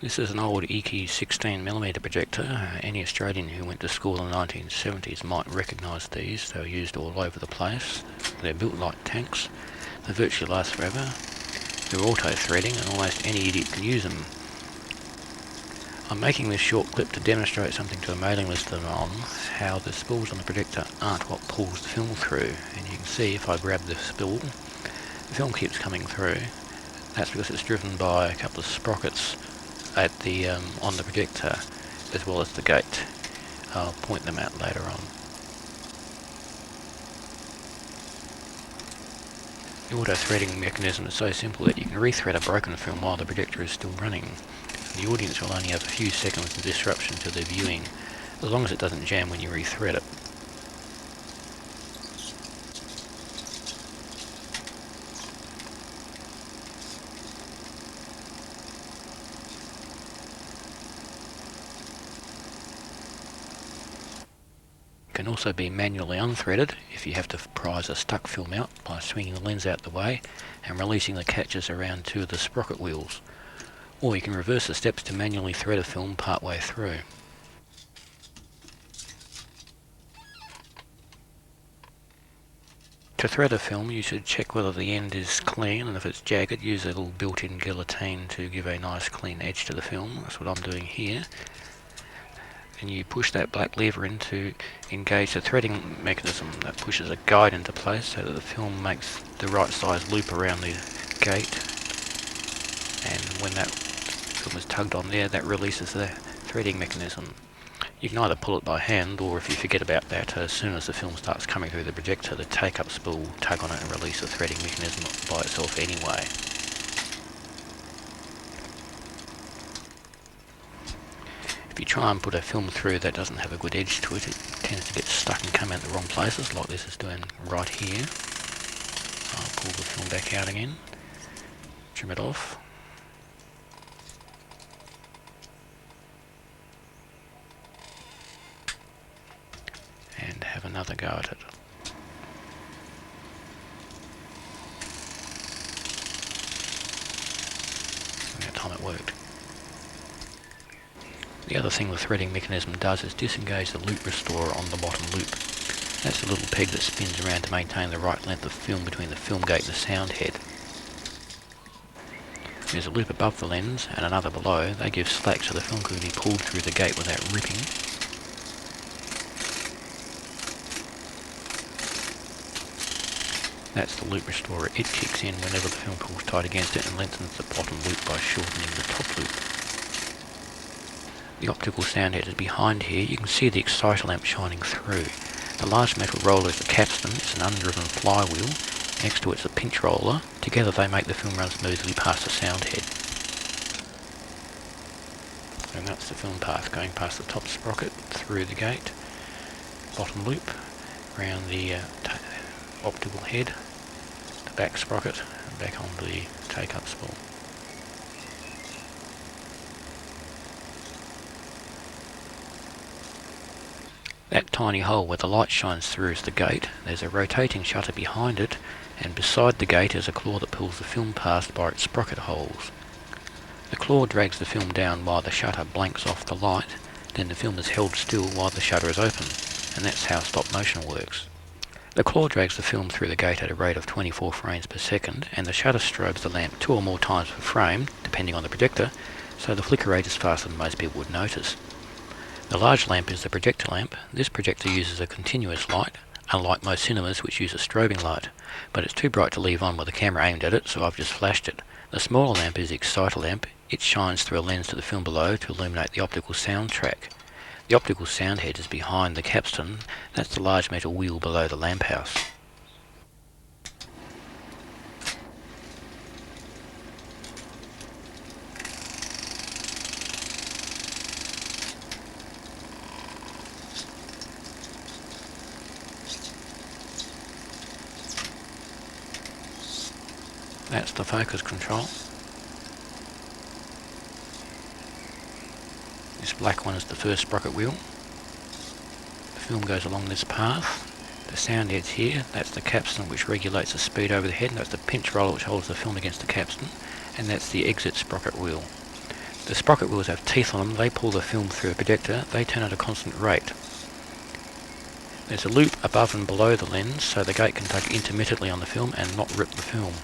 This is an old Eiki 16mm projector. Any Australian who went to school in the 1970s might recognise these. They were used all over the place. They're built like tanks. They virtually last forever. They're auto-threading and almost any idiot can use them. I'm making this short clip to demonstrate something to a mailing list that I'm on, how the spools on the projector aren't what pulls the film through. And you can see if I grab the spool, the film keeps coming through. That's because it's driven by a couple of sprockets at the on the projector as well as the gate. I'll point them out later on. The auto-threading mechanism is so simple that you can rethread a broken film while the projector is still running. The audience will only have a few seconds of disruption to their viewing, as long as it doesn't jam when you rethread it. It can also be manually unthreaded if you have to prise a stuck film out by swinging the lens out the way and releasing the catches around two of the sprocket wheels. Or you can reverse the steps to manually thread a film part way through. To thread a film, you should check whether the end is clean, and if it's jagged, use a little built-in guillotine to give a nice clean edge to the film. That's what I'm doing here. And you push that black lever in to engage the threading mechanism that pushes a guide into place so that the film makes the right size loop around the gate. And when that film is tugged on there, that releases the threading mechanism. You can either pull it by hand, or if you forget about that, as soon as the film starts coming through the projector, the take-up spool will tug on it and release the threading mechanism by itself anyway. If you try and put a film through that doesn't have a good edge to it, it tends to get stuck and come out the wrong places, like this is doing right here. I'll pull the film back out again, trim it off. And have another go at it. And that time it worked. The other thing the threading mechanism does is disengage the loop restorer on the bottom loop. That's a little peg that spins around to maintain the right length of film between the film gate and the sound head. There's a loop above the lens and another below. They give slack so the film can be pulled through the gate without ripping. That's the loop restorer. It kicks in whenever the film pulls tight against it and lengthens the bottom loop by shortening the top loop. The optical sound head is behind here. You can see the exciter lamp shining through. The large metal roller is the capstan. It's an undriven flywheel. Next to it's a pinch roller. Together they make the film run smoothly past the sound head. And that's the film path going past the top sprocket, through the gate, bottom loop, around the optical head, the back sprocket, and back onto the take-up spool. That tiny hole where the light shines through is the gate. There's a rotating shutter behind it, and beside the gate is a claw that pulls the film past by its sprocket holes. The claw drags the film down while the shutter blanks off the light, then the film is held still while the shutter is open, and that's how stop motion works. The claw drags the film through the gate at a rate of 24 frames per second, and the shutter strobes the lamp 2 or more times per frame, depending on the projector, so the flicker rate is faster than most people would notice. The large lamp is the projector lamp. This projector uses a continuous light, unlike most cinemas which use a strobing light, but it's too bright to leave on with the camera aimed at it, so I've just flashed it. The smaller lamp is the exciter lamp. It shines through a lens to the film below to illuminate the optical sound track. The optical sound head is behind the capstan. That's the large metal wheel below the lamp house. That's the focus control. This black one is the first sprocket wheel. The film goes along this path. The sound head's here. That's the capstan which regulates the speed over the head. That's the pinch roller which holds the film against the capstan. And that's the exit sprocket wheel. The sprocket wheels have teeth on them. They pull the film through a projector. They turn at a constant rate. There's a loop above and below the lens so the gate can tug intermittently on the film and not rip the film.